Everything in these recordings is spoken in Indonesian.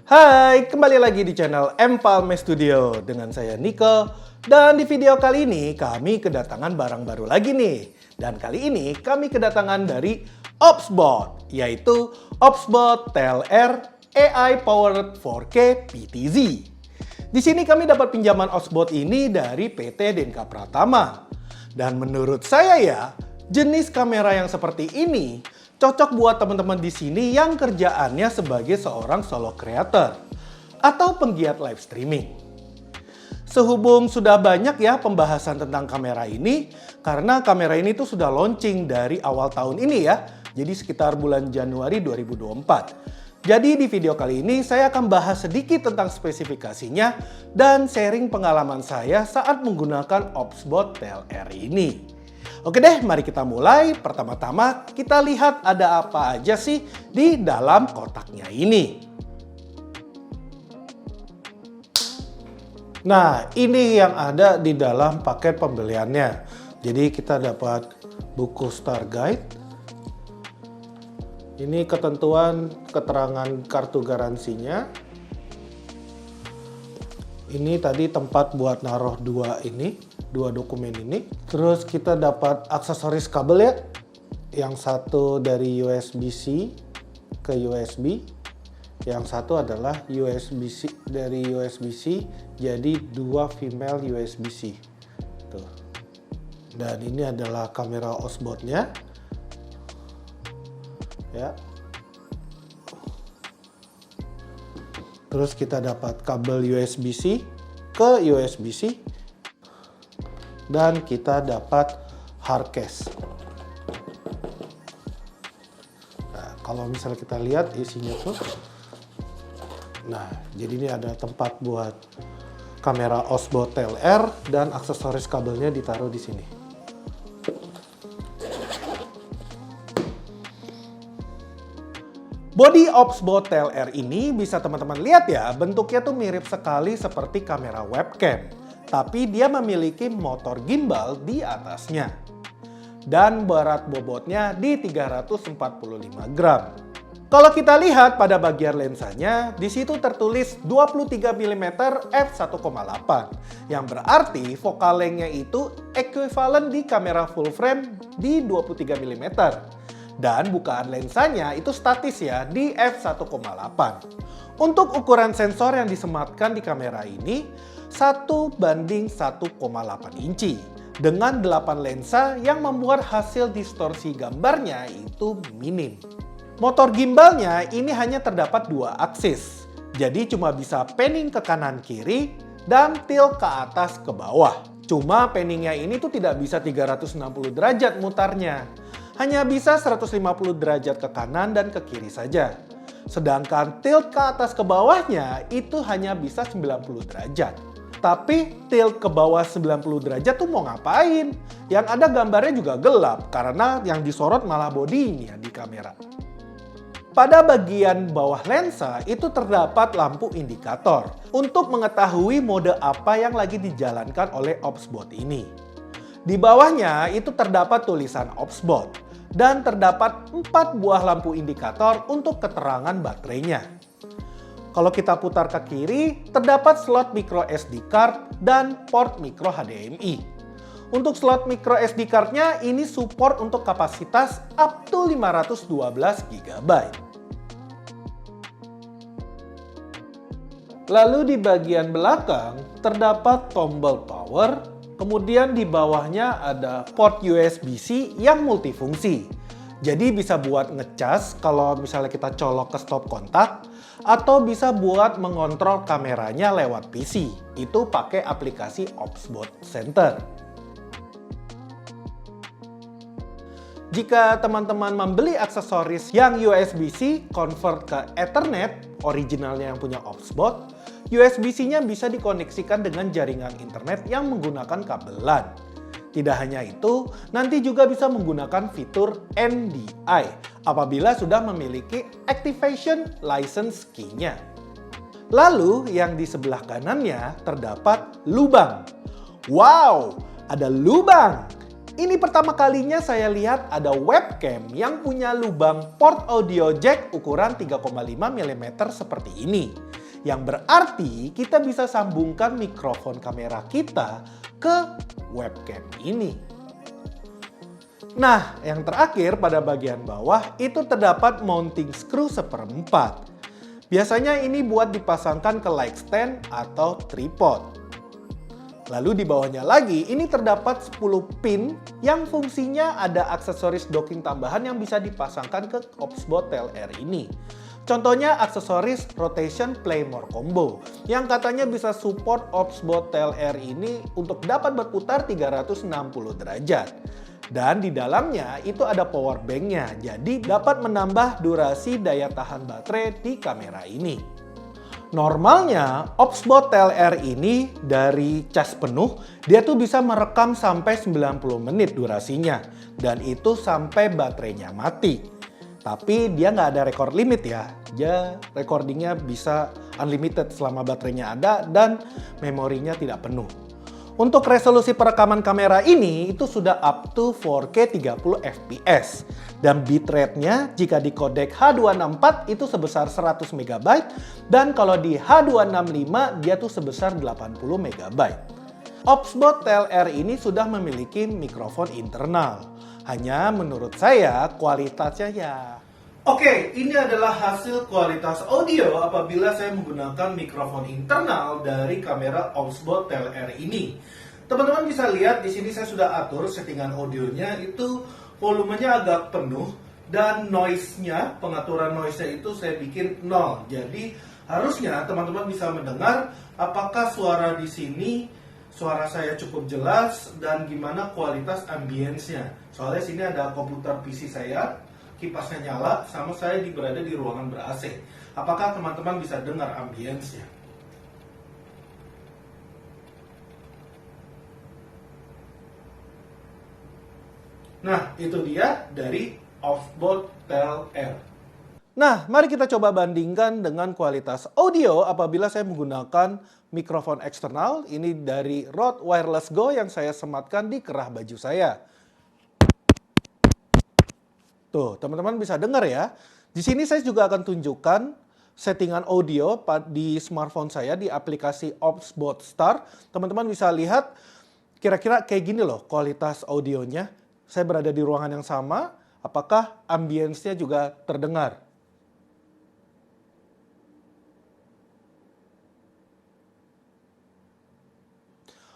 Hai, kembali lagi di channel Empalme Studio dengan saya Niko. Dan di video kali ini kami kedatangan barang baru lagi nih. Dan kali ini kami kedatangan dari OpsBot, yaitu OpsBot TLR AI Powered 4K PTZ. Di sini kami dapat pinjaman OpsBot ini dari PT Denka Pratama. Dan menurut saya ya, jenis kamera yang seperti ini cocok buat teman-teman di sini yang kerjaannya sebagai seorang solo creator atau penggiat live streaming. Sehubung sudah banyak ya pembahasan tentang kamera ini, karena kamera ini tuh sudah launching dari awal tahun ini ya, jadi sekitar bulan Januari 2024. Jadi di video kali ini saya akan bahas sedikit tentang spesifikasinya dan sharing pengalaman saya saat menggunakan OpsBot TLR ini. Oke deh, mari kita mulai. Pertama-tama kita lihat ada apa aja sih di dalam kotaknya ini. Nah, ini yang ada di dalam paket pembeliannya. Jadi kita dapat buku Star Guide. Ini ketentuan keterangan kartu garansinya. Ini tadi tempat buat naruh dua dokumen ini. Terus kita dapat aksesoris kabel ya. Yang satu dari USB-C ke USB. Yang satu adalah USB-C dari USB-C jadi dua female USB-C. Tuh. Dan ini adalah kamera OpsBot-nya. Ya. Terus kita dapat kabel USB-C ke USB-C. Dan kita dapat hard case. Nah, kalau misalnya kita lihat isinya tuh. Nah, jadi ini ada tempat buat kamera OpsBot TLR dan aksesoris kabelnya ditaruh di sini. Body OpsBot TLR ini bisa teman-teman lihat ya, bentuknya tuh mirip sekali seperti kamera webcam. Tapi dia memiliki motor gimbal di atasnya. Dan berat bobotnya di 345 gram. Kalau kita lihat pada bagian lensanya, di situ tertulis 23 mm f1.8. Yang berarti focal length-nya itu ekuivalen di kamera full frame di 23 mm. Dan bukaan lensanya itu statis ya di f1.8. Untuk ukuran sensor yang disematkan di kamera ini 1:1,8 inci dengan 8 lensa yang membuat hasil distorsi gambarnya itu minim. Motor gimbalnya ini hanya terdapat 2 aksis, jadi cuma bisa panning ke kanan kiri dan tilt ke atas ke bawah. Cuma panningnya ini tuh tidak bisa 360 derajat mutarnya, hanya bisa 150 derajat ke kanan dan ke kiri saja. Sedangkan tilt ke atas ke bawahnya itu hanya bisa 90 derajat. Tapi tilt ke bawah 90 derajat tuh mau ngapain? Yang ada gambarnya juga gelap karena yang disorot malah bodinya di kamera. Pada bagian bawah lensa itu terdapat lampu indikator untuk mengetahui mode apa yang lagi dijalankan oleh OpsBot ini. Di bawahnya itu terdapat tulisan OpsBot dan terdapat 4 buah lampu indikator untuk keterangan baterainya. Kalau kita putar ke kiri, terdapat slot micro SD card dan port micro HDMI. Untuk slot micro SD card-nya ini support untuk kapasitas up to 512 GB. Lalu di bagian belakang terdapat tombol power, kemudian di bawahnya ada port USB-C yang multifungsi. Jadi bisa buat ngecas kalau misalnya kita colok ke stop kontak, atau bisa buat mengontrol kameranya lewat PC. Itu pakai aplikasi OpsBot Center. Jika teman-teman membeli aksesoris yang USB-C convert ke Ethernet, originalnya yang punya OpsBot, USB-C-nya bisa dikoneksikan dengan jaringan internet yang menggunakan kabel LAN. Tidak hanya itu, nanti juga bisa menggunakan fitur NDI apabila sudah memiliki Activation License Key-nya. Lalu yang di sebelah kanannya terdapat lubang. Wow, ada lubang! Ini pertama kalinya saya lihat ada webcam yang punya lubang port audio jack ukuran 3,5 mm seperti ini. Yang berarti kita bisa sambungkan mikrofon kamera kita ke webcam ini. Nah, yang terakhir pada bagian bawah itu terdapat mounting screw seperempat. Biasanya ini buat dipasangkan ke light stand atau tripod. Lalu di bawahnya lagi, ini terdapat 10 pin yang fungsinya ada aksesoris docking tambahan yang bisa dipasangkan ke Opsbot TLR ini. Contohnya aksesoris Rotation Playmore Combo yang katanya bisa support Opsbot TLR ini untuk dapat berputar 360 derajat. Dan di dalamnya itu ada power bank-nya, jadi dapat menambah durasi daya tahan baterai di kamera ini. Normalnya Opsbot TLR ini dari cas penuh dia tuh bisa merekam sampai 90 menit durasinya dan itu sampai baterainya mati. Tapi dia nggak ada record limit ya, dia recordingnya bisa unlimited selama baterainya ada dan memorinya tidak penuh. Untuk resolusi perekaman kamera ini itu sudah up to 4K 30 fps. Dan bitrate-nya jika di kodek H264 itu sebesar 100 MB. Dan kalau di H265 dia tuh sebesar 80 MB. Opsbot TLR ini sudah memiliki mikrofon internal. Hanya menurut saya kualitasnya ya... Oke, ini adalah hasil kualitas audio apabila saya menggunakan mikrofon internal dari kamera Opsbot TLR ini. Teman-teman bisa lihat di sini saya sudah atur settingan audionya itu volumenya agak penuh dan noise-nya, pengaturan noise-nya itu saya bikin 0. Jadi harusnya teman-teman bisa mendengar apakah suara di sini suara saya cukup jelas dan gimana kualitas ambience-nya. Soalnya sini ada komputer PC saya, kipasnya nyala, sama saya berada di ruangan ber-AC. Apakah teman-teman bisa dengar ambience-nya? Nah, itu dia dari Opsbot TLR. Nah, mari kita coba bandingkan dengan kualitas audio apabila saya menggunakan mikrofon eksternal. Ini dari Rode Wireless Go yang saya sematkan di kerah baju saya. Tuh, teman-teman bisa dengar ya. Di sini saya juga akan tunjukkan settingan audio di smartphone saya di aplikasi Opsbot Star. Teman-teman bisa lihat kira-kira kayak gini loh kualitas audionya. Saya berada di ruangan yang sama, apakah ambience-nya juga terdengar?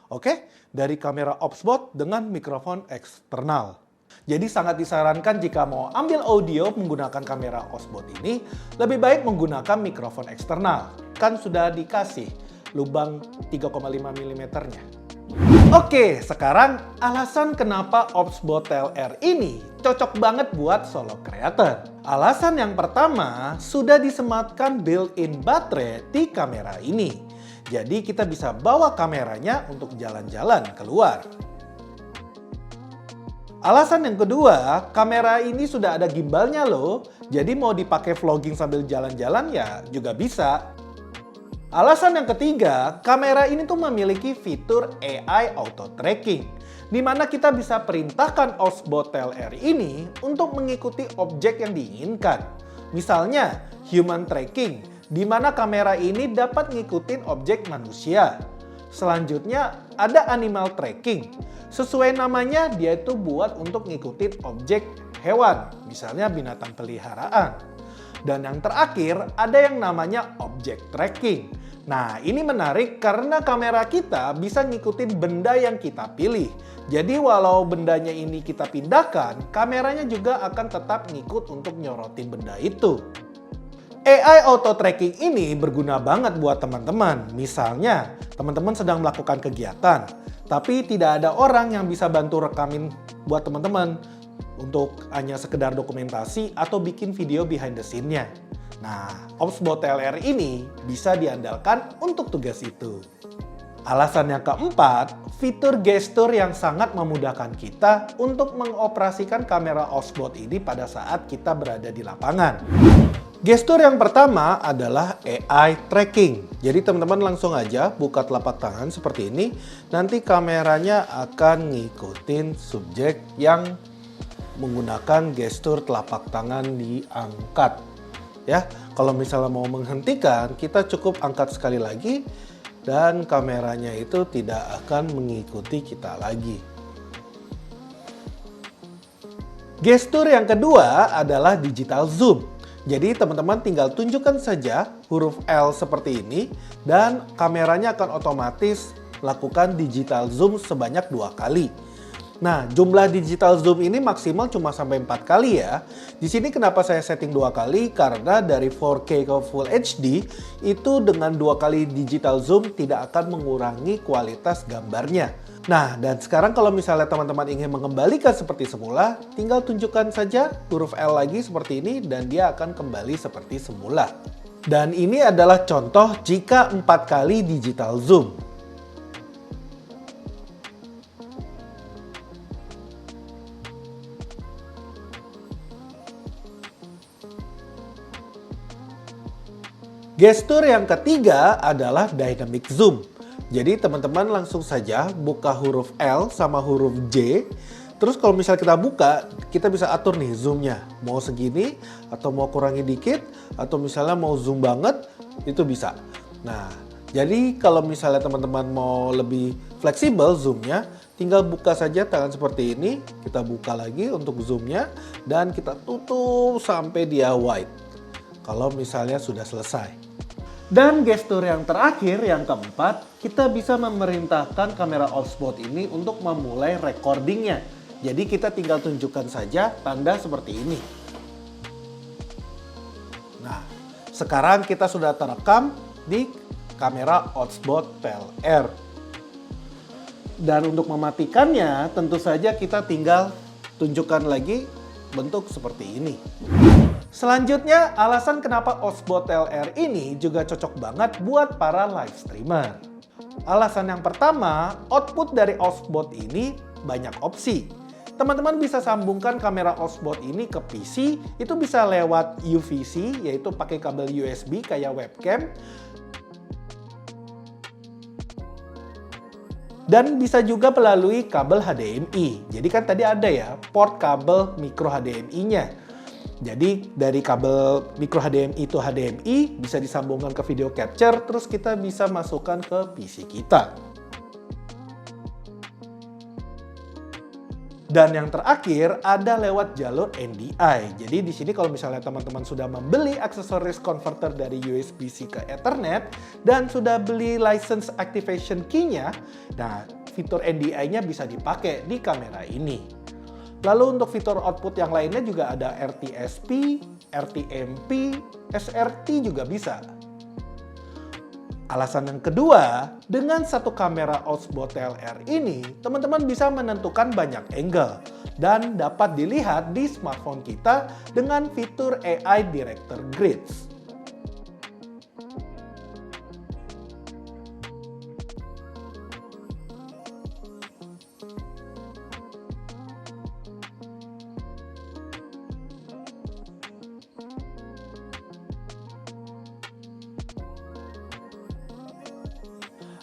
Oke, dari kamera Opsbot dengan mikrofon eksternal. Jadi sangat disarankan jika mau ambil audio menggunakan kamera Opsbot ini, lebih baik menggunakan mikrofon eksternal. Kan sudah dikasih lubang 3,5 mm-nya. Oke, sekarang alasan kenapa Opsbot TLR ini cocok banget buat solo creator. Alasan yang pertama, sudah disematkan built-in baterai di kamera ini. Jadi kita bisa bawa kameranya untuk jalan-jalan keluar. Alasan yang kedua, kamera ini sudah ada gimbalnya loh. Jadi mau dipakai vlogging sambil jalan-jalan ya juga bisa. Alasan yang ketiga, kamera ini tuh memiliki fitur AI Auto Tracking, di mana kita bisa perintahkan Opsbot TLR ini untuk mengikuti objek yang diinginkan. Misalnya, human tracking, di mana kamera ini dapat ngikutin objek manusia. Selanjutnya, ada animal tracking. Sesuai namanya, dia itu buat untuk ngikutin objek hewan, misalnya binatang peliharaan. Dan yang terakhir, ada yang namanya object tracking. Nah, ini menarik karena kamera kita bisa ngikutin benda yang kita pilih. Jadi walau bendanya ini kita pindahkan, kameranya juga akan tetap ngikut untuk nyorotin benda itu. AI Auto Tracking ini berguna banget buat teman-teman. Misalnya, teman-teman sedang melakukan kegiatan, tapi tidak ada orang yang bisa bantu rekamin buat teman-teman untuk hanya sekedar dokumentasi atau bikin video behind the scene-nya. Nah, Opsbot TLR ini bisa diandalkan untuk tugas itu. Alasan yang keempat, fitur gestur yang sangat memudahkan kita untuk mengoperasikan kamera Opsbot ini pada saat kita berada di lapangan. Gestur yang pertama adalah AI tracking. Jadi teman-teman langsung aja buka telapak tangan seperti ini. Nanti kameranya akan ngikutin subjek yang menggunakan gestur telapak tangan diangkat. Ya, kalau misalnya mau menghentikan, kita cukup angkat sekali lagi dan kameranya itu tidak akan mengikuti kita lagi. Gestur yang kedua adalah digital zoom. Jadi teman-teman tinggal tunjukkan saja huruf L seperti ini dan kameranya akan otomatis lakukan digital zoom sebanyak 2 kali. Nah, jumlah digital zoom ini maksimal cuma sampai 4 kali ya. Di sini kenapa saya setting 2 kali? Karena dari 4K ke Full HD itu dengan 2 kali digital zoom tidak akan mengurangi kualitas gambarnya. Nah, dan sekarang kalau misalnya teman-teman ingin mengembalikan seperti semula, tinggal tunjukkan saja huruf L lagi seperti ini dan dia akan kembali seperti semula. Dan ini adalah contoh jika 4 kali digital zoom. Gestur yang ketiga adalah dynamic zoom. Jadi teman-teman langsung saja buka huruf L sama huruf J. Terus kalau misalnya kita buka, kita bisa atur nih zoomnya. Mau segini, atau mau kurangi dikit, atau misalnya mau zoom banget, itu bisa. Nah, jadi kalau misalnya teman-teman mau lebih fleksibel zoomnya, tinggal buka saja tangan seperti ini. Kita buka lagi untuk zoomnya, dan kita tutup sampai dia wide. Kalau misalnya sudah selesai. Dan gestur yang terakhir, yang keempat, kita bisa memerintahkan kamera off-spot ini untuk memulai recordingnya. Jadi kita tinggal tunjukkan saja tanda seperti ini. Nah, sekarang kita sudah terekam di kamera off-spot PLR. Dan untuk mematikannya, tentu saja kita tinggal tunjukkan lagi bentuk seperti ini. Selanjutnya, alasan kenapa Off-Spot PLR ini juga cocok banget buat para live streamer. Alasan yang pertama, output dari Off-Spot ini banyak opsi. Teman-teman bisa sambungkan kamera Off-Spot ini ke PC, itu bisa lewat UVC, yaitu pakai kabel USB kayak webcam. Dan bisa juga melalui kabel HDMI. Jadi kan tadi ada ya, port kabel micro HDMI-nya. Jadi dari kabel micro HDMI itu HDMI bisa disambungkan ke video capture, terus kita bisa masukkan ke PC kita. Dan yang terakhir ada lewat jalur NDI. Jadi di sini kalau misalnya teman-teman sudah membeli aksesoris converter dari USB-C ke Ethernet dan sudah beli license activation key-nya, nah fitur NDI-nya bisa dipakai di kamera ini. Lalu untuk fitur output yang lainnya juga ada RTSP, RTMP, SRT juga bisa. Alasan yang kedua, dengan satu kamera Off-Spot PLR ini, teman-teman bisa menentukan banyak angle dan dapat dilihat di smartphone kita dengan fitur AI Director Grids.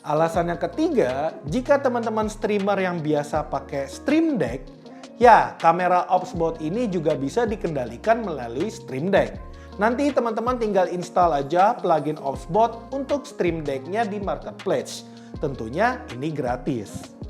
Alasan yang ketiga, jika teman-teman streamer yang biasa pakai Stream Deck, ya kamera Off-Spot ini juga bisa dikendalikan melalui Stream Deck. Nanti teman-teman tinggal install aja plugin Off-Spot untuk Stream Deck-nya di marketplace. Tentunya ini gratis.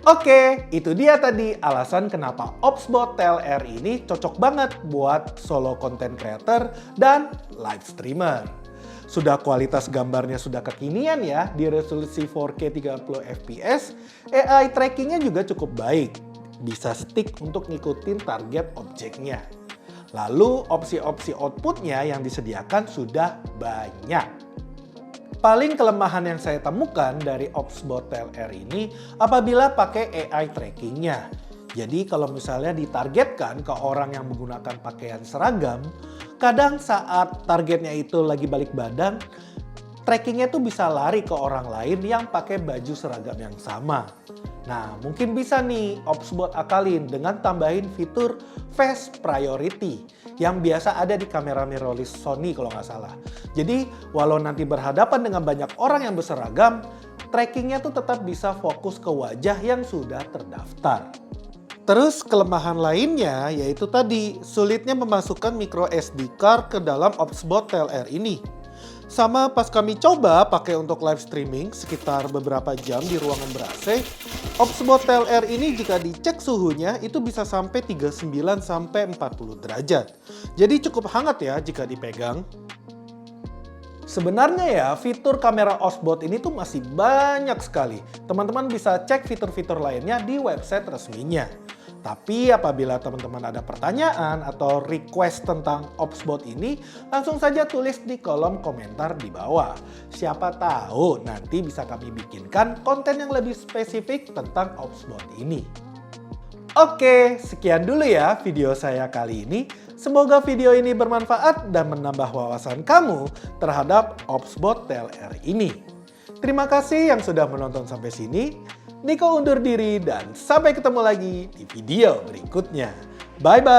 Oke, itu dia tadi alasan kenapa Off-Spot PLR ini cocok banget buat solo content creator dan live streamer. Sudah kualitas gambarnya sudah kekinian ya, di resolusi 4K 30 fps, AI trackingnya juga cukup baik. Bisa stick untuk ngikutin target objeknya. Lalu opsi-opsi outputnya yang disediakan sudah banyak. Paling kelemahan yang saya temukan dari Off-Spot PLR ini apabila pakai AI trackingnya. Jadi kalau misalnya ditargetkan ke orang yang menggunakan pakaian seragam, kadang saat targetnya itu lagi balik badan, trackingnya tuh bisa lari ke orang lain yang pakai baju seragam yang sama. Nah, mungkin bisa nih Opsbot akalin dengan tambahin fitur Face Priority yang biasa ada di kamera mirrorless Sony kalau nggak salah. Jadi, walau nanti berhadapan dengan banyak orang yang berseragam, trackingnya tuh tetap bisa fokus ke wajah yang sudah terdaftar. Terus kelemahan lainnya yaitu tadi sulitnya memasukkan micro SD card ke dalam Opsbot TLR ini. Sama pas kami coba pakai untuk live streaming sekitar beberapa jam di ruangan ber-AC, Opsbot TLR ini jika dicek suhunya itu bisa sampai 39 sampai 40 derajat. Jadi cukup hangat ya jika dipegang. Sebenarnya ya, fitur kamera Opsbot ini tuh masih banyak sekali. Teman-teman bisa cek fitur-fitur lainnya di website resminya. Tapi apabila teman-teman ada pertanyaan atau request tentang Opsbot ini, langsung saja tulis di kolom komentar di bawah. Siapa tahu nanti bisa kami bikinkan konten yang lebih spesifik tentang Opsbot ini. Oke, sekian dulu ya video saya kali ini. Semoga video ini bermanfaat dan menambah wawasan kamu terhadap Opsbot TLR ini. Terima kasih yang sudah menonton sampai sini. Niko undur diri dan sampai ketemu lagi di video berikutnya. Bye-bye!